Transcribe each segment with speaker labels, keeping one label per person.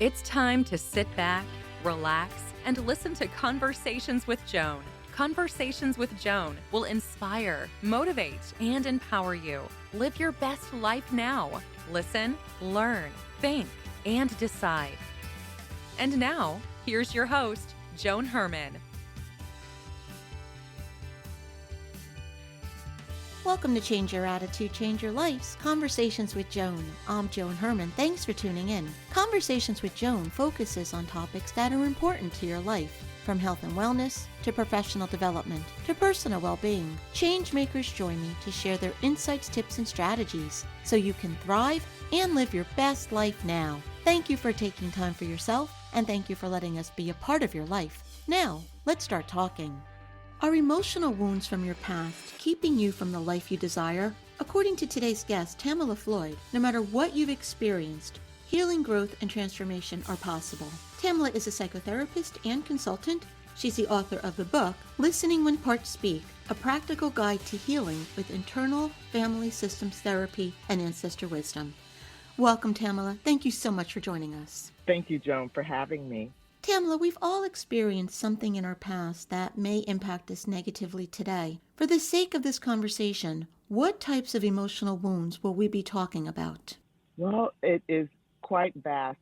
Speaker 1: It's time to sit back, relax, and listen to Conversations with Joan. Conversations with Joan will inspire, motivate, and empower you. Live your best life now. Listen, learn, think, and decide. And now, here's your host, Joan Herman.
Speaker 2: Welcome to Change Your Attitude, Change Your Life's Conversations with Joan. I'm Joan Herman. Thanks for tuning in. Conversations with Joan focuses on topics that are important to your life, from health and wellness to professional development to personal well-being. Change makers join me to share their insights, tips, and strategies so you can thrive and live your best life now. Thank you for taking time for yourself, and thank you for letting us be a part of your life. Now, let's start talking. Are emotional wounds from your past keeping you from the life you desire? According to today's guest, Tamala Floyd, no matter what you've experienced, healing, growth, and transformation are possible. Tamala is a psychotherapist and consultant. She's the author of the book, Listening When Parts Speak, a practical guide to healing with internal family systems therapy and ancestor wisdom. Welcome, Tamala. Thank you so much for joining us.
Speaker 3: Thank you, Joan, for having me.
Speaker 2: Tamala, we've all experienced something in our past that may impact us negatively today. For the sake of this conversation, what types of emotional wounds will we be talking about?
Speaker 3: Well, it is quite vast.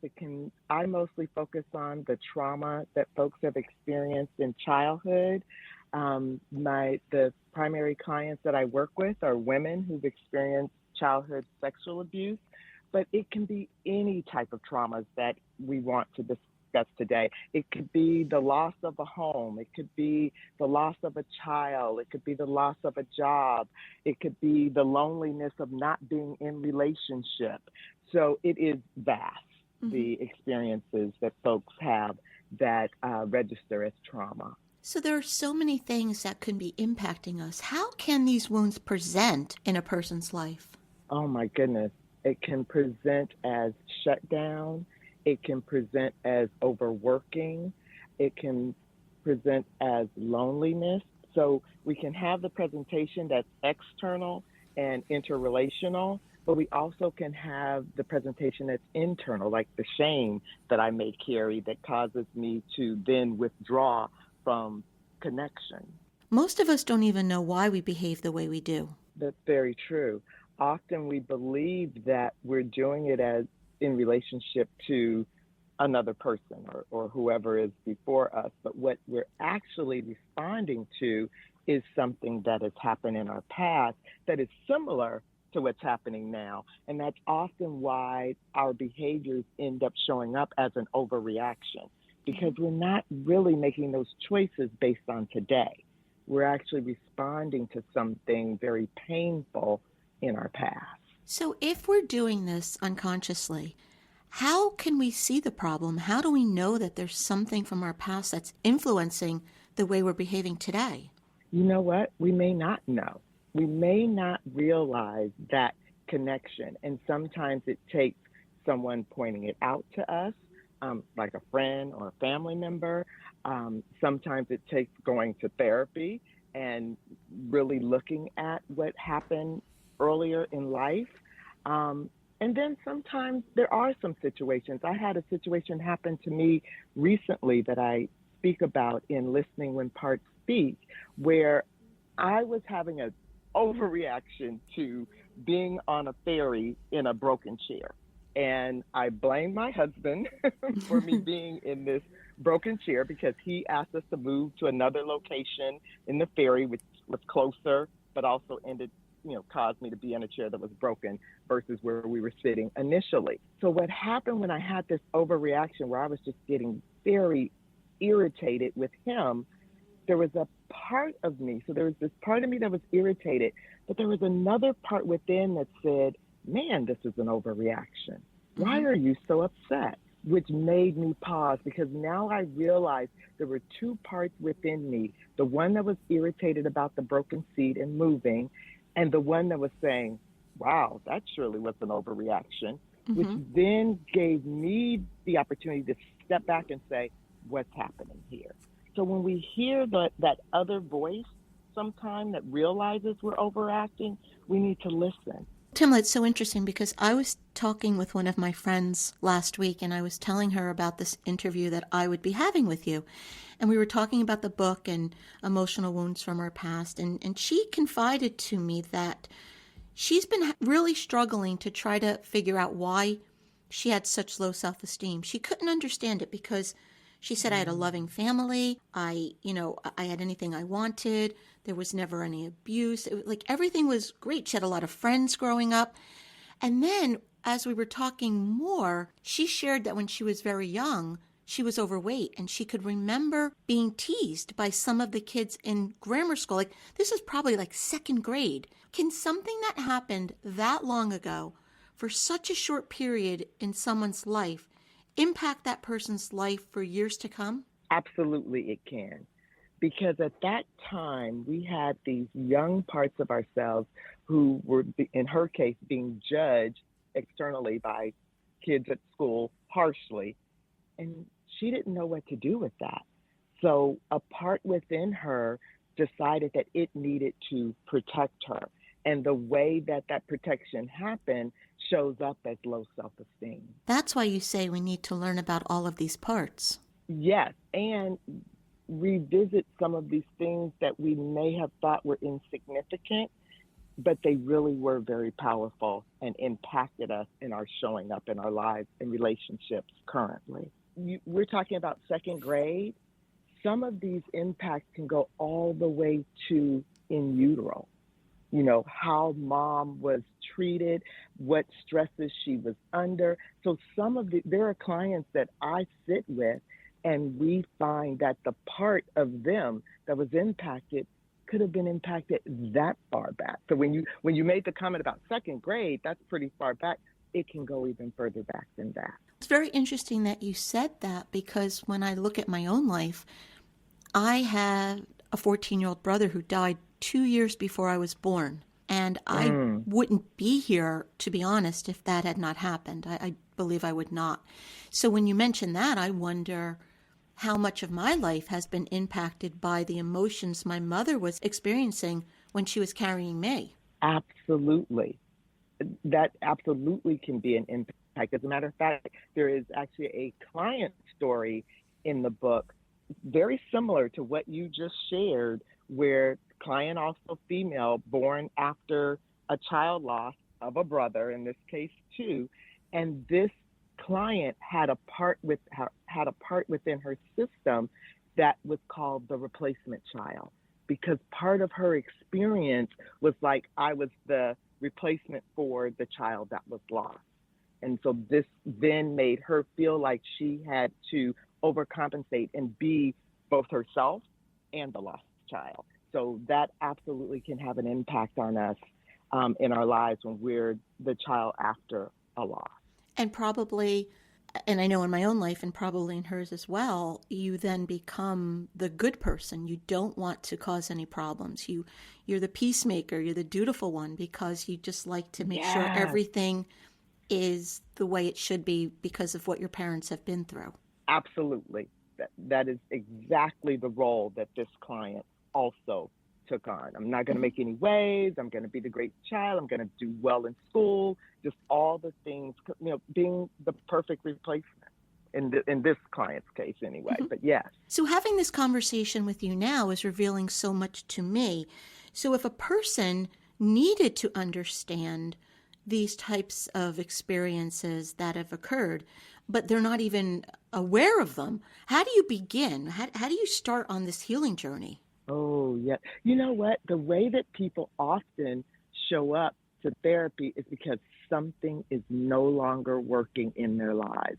Speaker 3: I mostly focus on the trauma that folks have experienced in childhood. The primary clients that I work with are women who've experienced childhood sexual abuse, but it can be any type of traumas that we want to discuss today. It could be the loss of a home. It could be the loss of a child. It could be the loss of a job. It could be the loneliness of not being in relationship. So it is vast, the experiences that folks have that register as trauma.
Speaker 2: So there are so many things that could be impacting us. How can these wounds present in a person's life?
Speaker 3: Oh my goodness. It can present as shutdown. It can present as overworking. It can present as loneliness. So we can have the presentation that's external and interrelational, but we also can have the presentation that's internal, like the shame that I may carry that causes me to then withdraw from connection.
Speaker 2: Most of us don't even know why we behave the way we do.
Speaker 3: That's very true. Often we believe that we're doing it as in relationship to another person or whoever is before us. But what we're actually responding to is something that has happened in our past that is similar to what's happening now. And that's often why our behaviors end up showing up as an overreaction, because we're not really making those choices based on today. We're actually responding to something very painful in our past.
Speaker 2: So if we're doing this unconsciously, how can we see the problem? How do we know that there's something from our past that's influencing the way we're behaving today?
Speaker 3: You know what? We may not know. We may not realize that connection. And sometimes it takes someone pointing it out to us, like a friend or a family member. Sometimes it takes going to therapy and really looking at what happened earlier in life. And then sometimes there are some situations. I had a situation happen to me recently that I speak about in Listening When Parts Speak, where I was having an overreaction to being on a ferry in a broken chair. And I blamed my husband for me being in this broken chair because he asked us to move to another location in the ferry, which was closer, but also caused me to be in a chair that was broken versus where we were sitting initially. So what happened when I had this overreaction where I was just getting very irritated with him, there was a part of me, so there was this part of me that was irritated, but there was another part within that said, man, this is an overreaction. Why are you so upset? Which made me pause, because now I realized there were two parts within me, the one that was irritated about the broken seat and moving, and the one that was saying, wow, that surely was an overreaction, which then gave me the opportunity to step back and say, what's happening here? So when we hear that other voice sometime that realizes we're overacting, we need to listen
Speaker 2: Tamla, it's so interesting because I was talking with one of my friends last week and I was telling her about this interview that I would be having with you. And we were talking about the book and emotional wounds from our past. And she confided to me that she's been really struggling to try to figure out why she had such low self-esteem. She couldn't understand it because she said, I had a loving family. I had anything I wanted. There was never any abuse. It was, like, everything was great. She had a lot of friends growing up. And then as we were talking more, she shared that when she was very young, she was overweight and she could remember being teased by some of the kids in grammar school. Like, this is probably like second grade. Can something that happened that long ago for such a short period in someone's life impact that person's life for years to come?
Speaker 3: Absolutely, it can. Because at that time, we had these young parts of ourselves who were, in her case, being judged externally by kids at school harshly. And she didn't know what to do with that. So a part within her decided that it needed to protect her. And the way that that protection happened shows up as low self-esteem.
Speaker 2: That's why you say we need to learn about all of these parts.
Speaker 3: Yes, and revisit some of these things that we may have thought were insignificant, but they really were very powerful and impacted us in our showing up in our lives and relationships currently. We're talking about second grade. Some of these impacts can go all the way to in utero. You know, how mom was treated, what stresses she was under. So there are clients that I sit with and we find that the part of them that was impacted could have been impacted that far back. So when you made the comment about second grade, that's pretty far back. It can go even further back than that.
Speaker 2: It's very interesting that you said that because when I look at my own life, I had a 14-year-old brother who died 2 years before I was born. And I wouldn't be here, to be honest, if that had not happened. I believe I would not. So when you mention that, I wonder how much of my life has been impacted by the emotions my mother was experiencing when she was carrying me.
Speaker 3: Absolutely. That absolutely can be an impact. As a matter of fact, there is actually a client story in the book, very similar to what you just shared, where client, also female, born after a child loss of a brother, in this case two, and this client had a part within her system that was called the replacement child, because part of her experience was like, I was the replacement for the child that was lost. And so this then made her feel like she had to overcompensate and be both herself and the lost child. So that absolutely can have an impact on us in our lives when we're the child after a loss.
Speaker 2: And probably, and I know in my own life and probably in hers as well, you then become the good person. You don't want to cause any problems. You're the peacemaker. You're the dutiful one because you just like to make sure everything is the way it should be because of what your parents have been through.
Speaker 3: Absolutely. That is exactly the role that this client also took on. I'm not going to make any waves. I'm going to be the great child. I'm going to do well in school. Just all the things, being the perfect replacement in this client's case anyway. But yes.
Speaker 2: So having this conversation with you now is revealing so much to me. So if a person needed to understand these types of experiences that have occurred, but they're not even aware of them, how do you begin? How do you start on this healing journey?
Speaker 3: Oh, yeah. You know what? The way that people often show up to therapy is because something is no longer working in their lives.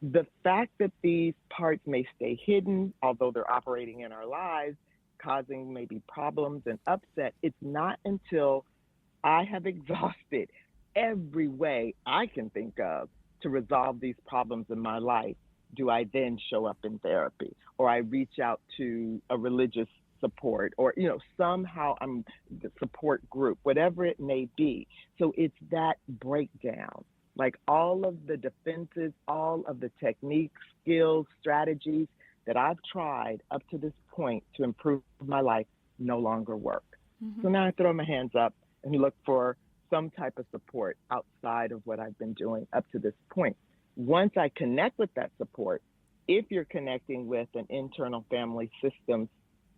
Speaker 3: The fact that these parts may stay hidden, although they're operating in our lives, causing maybe problems and upset, it's not until I have exhausted every way I can think of to resolve these problems in my life do I then show up in therapy, or I reach out to a religious support, or somehow I'm the support group, whatever it may be. So it's that breakdown, like all of the defenses, all of the techniques, skills, strategies that I've tried up to this point to improve my life no longer work. So now I throw my hands up and look for some type of support outside of what I've been doing up to this point. Once I connect with that support, if you're connecting with an internal family systems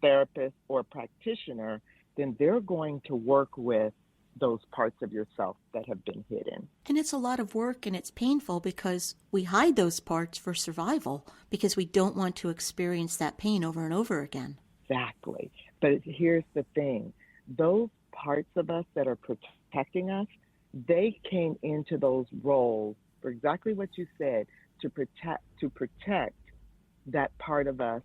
Speaker 3: therapist or practitioner, then they're going to work with those parts of yourself that have been hidden.
Speaker 2: And it's a lot of work and it's painful because we hide those parts for survival because we don't want to experience that pain over and over again.
Speaker 3: Exactly. But here's the thing. Those parts of us that are protecting us, they came into those roles for exactly what you said, to protect that part of us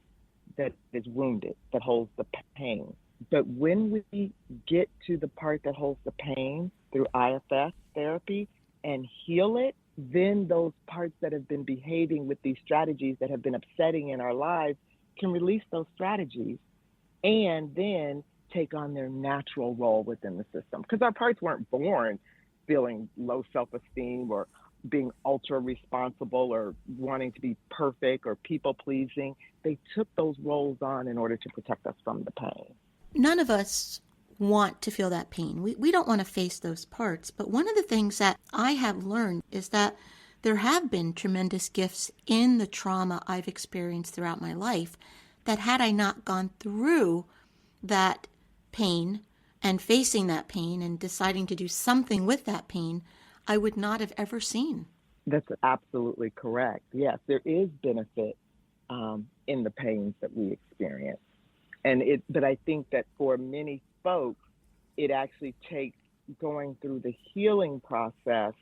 Speaker 3: that is wounded, that holds the pain. But when we get to the part that holds the pain through IFS therapy and heal it, then those parts that have been behaving with these strategies that have been upsetting in our lives can release those strategies and then take on their natural role within the system. Because our parts weren't born feeling low self-esteem or being ultra responsible or wanting to be perfect or people pleasing. They took those roles on in order to protect us from the pain.
Speaker 2: None of us want to feel that pain. We don't want to face those parts. But one of the things that I have learned is that there have been tremendous gifts in the trauma I've experienced throughout my life that had I not gone through that pain and facing that pain and deciding to do something with that pain, I would not have ever seen.
Speaker 3: That's absolutely correct. Yes, there is benefit in the pains that we experience. But I think that for many folks, it actually takes going through the healing process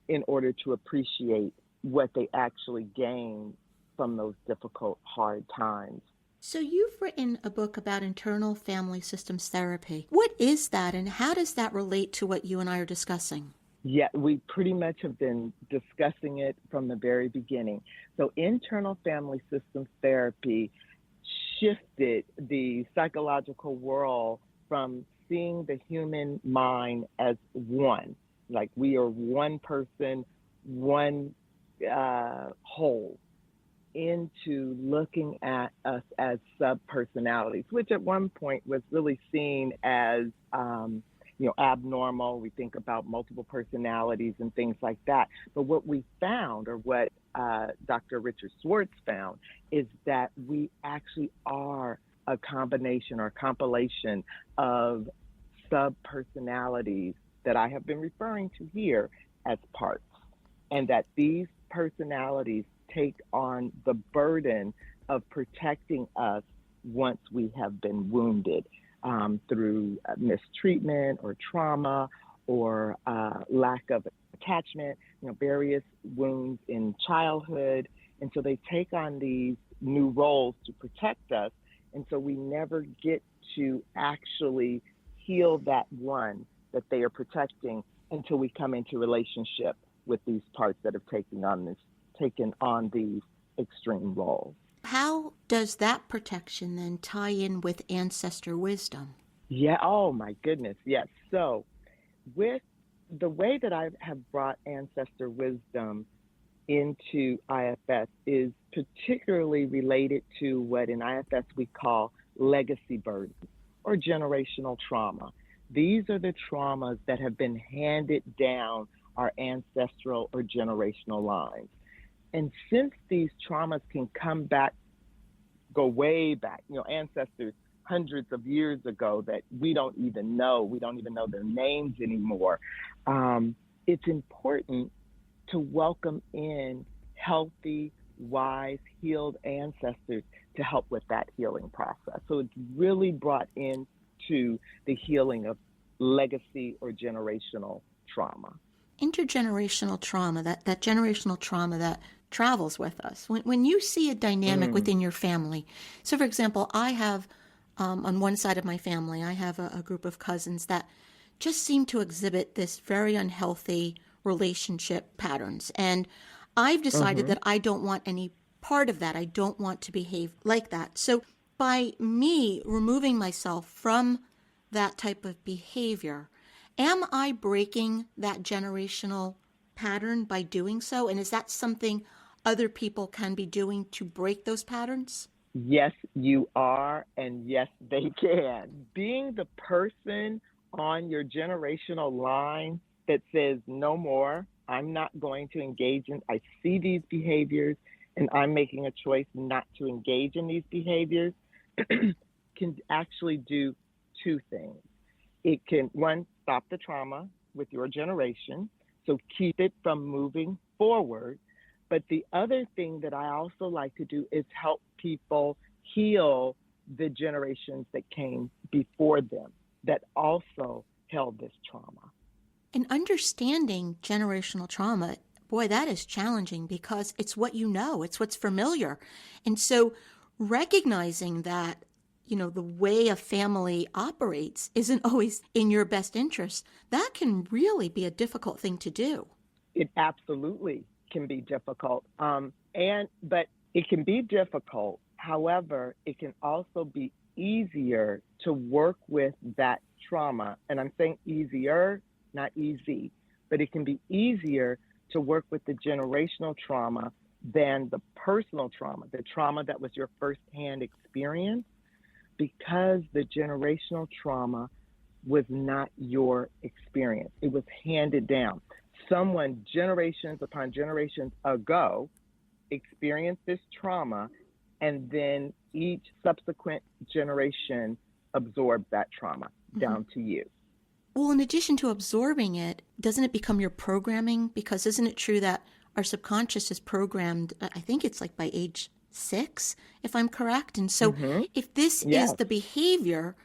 Speaker 3: in order to appreciate what they actually gain from those difficult, hard times.
Speaker 2: So you've written a book about internal family systems therapy. What is that and how does that relate to what you and I are discussing?
Speaker 3: Yeah, we pretty much have been discussing it from the very beginning. So internal family systems therapy shifted the psychological world from seeing the human mind as one, like we are one person, one whole, into looking at us as sub-personalities, which at one point was really seen as abnormal. We think about multiple personalities and things like that. But what we found, or what Dr. Richard Schwartz found, is that we actually are a combination or compilation of sub-personalities that I have been referring to here as parts, and that these personalities take on the burden of protecting us once we have been wounded through mistreatment or trauma or lack of attachment, various wounds in childhood. And so they take on these new roles to protect us. And so we never get to actually heal that one that they are protecting until we come into relationship with these parts that have taken on these extreme roles.
Speaker 2: How does that protection then tie in with ancestor wisdom?
Speaker 3: Yeah, oh my goodness, yes. So with the way that I have brought ancestor wisdom into IFS is particularly related to what in IFS we call legacy burdens or generational trauma. These are the traumas that have been handed down our ancestral or generational lines. And since these traumas can come back, go way back, ancestors hundreds of years ago that we don't even know their names anymore, it's important to welcome in healthy, wise, healed ancestors to help with that healing process. So it's really brought into the healing of legacy or generational trauma.
Speaker 2: Intergenerational trauma, that generational trauma that travels with us. When you see a dynamic within your family, so for example, I have, on one side of my family, I have a group of cousins that just seem to exhibit this very unhealthy relationship patterns. And I've decided that I don't want any part of that. I don't want to behave like that. So by me removing myself from that type of behavior, am I breaking that generational pattern by doing so? And is that something other people can be doing to break those patterns?
Speaker 3: Yes, you are, and yes, they can. Being the person on your generational line that says, no more, I'm not going to engage in, I see these behaviors and I'm making a choice not to engage in these behaviors, can actually do two things. It can, one, stop the trauma with your generation, so keep it from moving forward. But the other thing that I also like to do is help people heal the generations that came before them that also held this trauma.
Speaker 2: And understanding generational trauma, boy, that is challenging because it's what you know, it's what's familiar. And so recognizing that, the way a family operates isn't always in your best interest, that can really be a difficult thing to do.
Speaker 3: It absolutely can be difficult. But it can be difficult. However, it can also be easier to work with that trauma. And I'm saying easier, not easy, but it can be easier to work with the generational trauma than the personal trauma, the trauma that was your firsthand experience, because the generational trauma was not your experience. It was handed down. Someone generations upon generations ago experienced this trauma, and then each subsequent generation absorbed that trauma down to you.
Speaker 2: Well, in addition to absorbing it, doesn't it become your programming? Because isn't it true that our subconscious is programmed, I think it's like by age 6, if I'm correct? And so if this is the behavior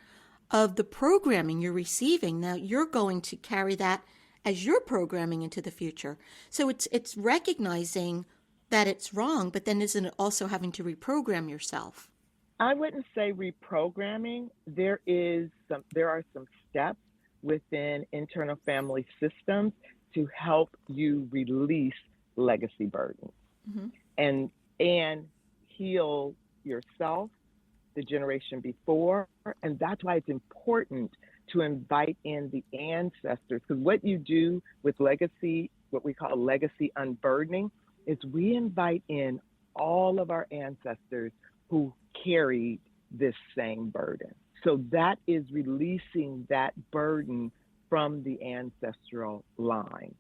Speaker 2: of the programming you're receiving, now you're going to carry that as your programming into the future. So it's recognizing that it's wrong, but then isn't it also having to reprogram yourself?
Speaker 3: I wouldn't say reprogramming. There are some steps within internal family systems to help you release legacy burdens and heal yourself, the generation before. And that's why it's important to invite in the ancestors, because what you do with legacy, what we call legacy unburdening, is we invite in all of our ancestors who carried this same burden. So that is releasing that burden from the ancestral line,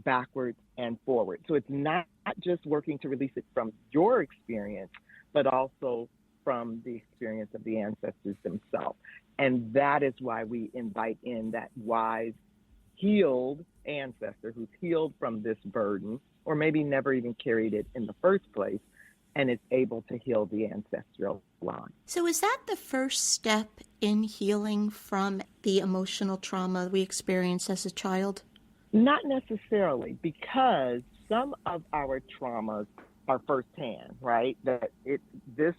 Speaker 3: backwards and forward. So it's not just working to release it from your experience, but also from the experience of the ancestors themselves. And that is why we invite in that wise, healed ancestor who's healed from this burden, or maybe never even carried it in the first place, and is able to heal the ancestral line.
Speaker 2: So is that the first step in healing from the emotional trauma we experienced as a child?
Speaker 3: Not necessarily, because some of our traumas are firsthand, right? This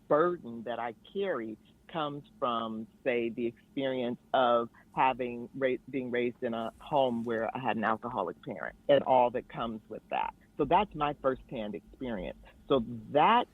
Speaker 3: burden that I carry comes from, say, the experience of being raised in a home where I had an alcoholic parent and all that comes with that. So that's my firsthand experience. So that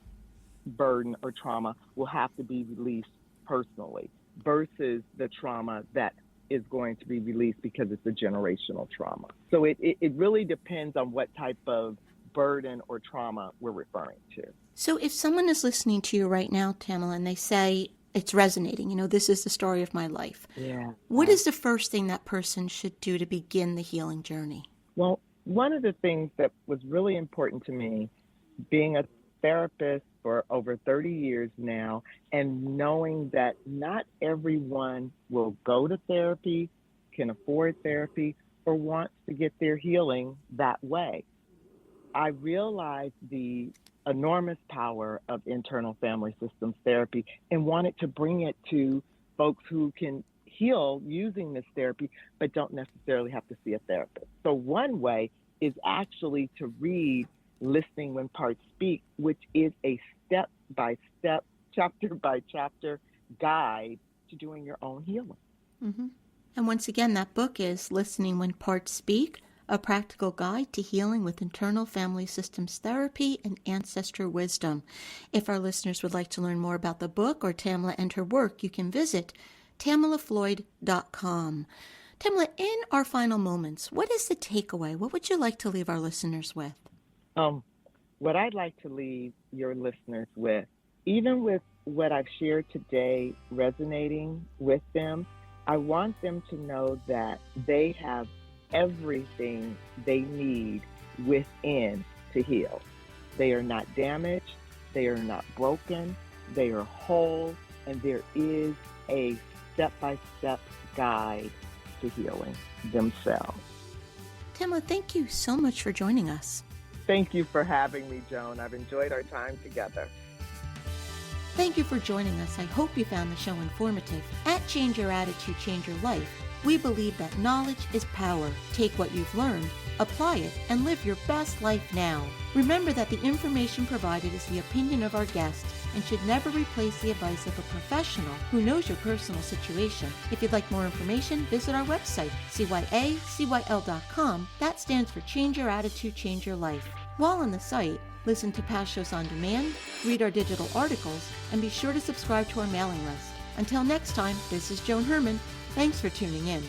Speaker 3: burden or trauma will have to be released personally versus the trauma that is going to be released because it's a generational trauma. So it really depends on what type of burden or trauma we're referring to.
Speaker 2: So if someone is listening to you right now, Tamala, and they say, it's resonating, this is the story of my life.
Speaker 3: Yeah.
Speaker 2: What is the first thing that person should do to begin the healing journey?
Speaker 3: Well, one of the things that was really important to me, being a therapist for over 30 years now, and knowing that not everyone will go to therapy, can afford therapy, or wants to get their healing that way. I realized the enormous power of internal family systems therapy and wanted to bring it to folks who can heal using this therapy, but don't necessarily have to see a therapist. So one way is actually to read Listening When Parts Speak, which is a step-by-step, chapter-by-chapter guide to doing your own healing.
Speaker 2: Mm-hmm. And once again, that book is Listening When Parts Speak, a practical guide to healing with internal family systems therapy and ancestor wisdom. If our listeners would like to learn more about the book or Tamala and her work, you can visit tamalafloyd.com. Tamala, in our final moments, what is the takeaway? What would you like to leave our listeners with?
Speaker 3: What I'd like to leave your listeners with, even with what I've shared today resonating with them, I want them to know that they have everything they need within to heal. They are not damaged, they are not broken, they are whole, and there is a step-by-step guide to healing themselves.
Speaker 2: Tamala, thank you so much for joining us.
Speaker 3: Thank you for having me, Joan. I've enjoyed our time together.
Speaker 2: Thank you for joining us. I hope you found the show informative. At Change Your Attitude, Change Your Life, we believe that knowledge is power. Take what you've learned, apply it, and live your best life now. Remember that the information provided is the opinion of our guest and should never replace the advice of a professional who knows your personal situation. If you'd like more information, visit our website, CYACYL.com. That stands for Change Your Attitude, Change Your Life. While on the site, listen to past shows on demand, read our digital articles, and be sure to subscribe to our mailing list. Until next time, this is Joan Herman. Thanks for tuning in.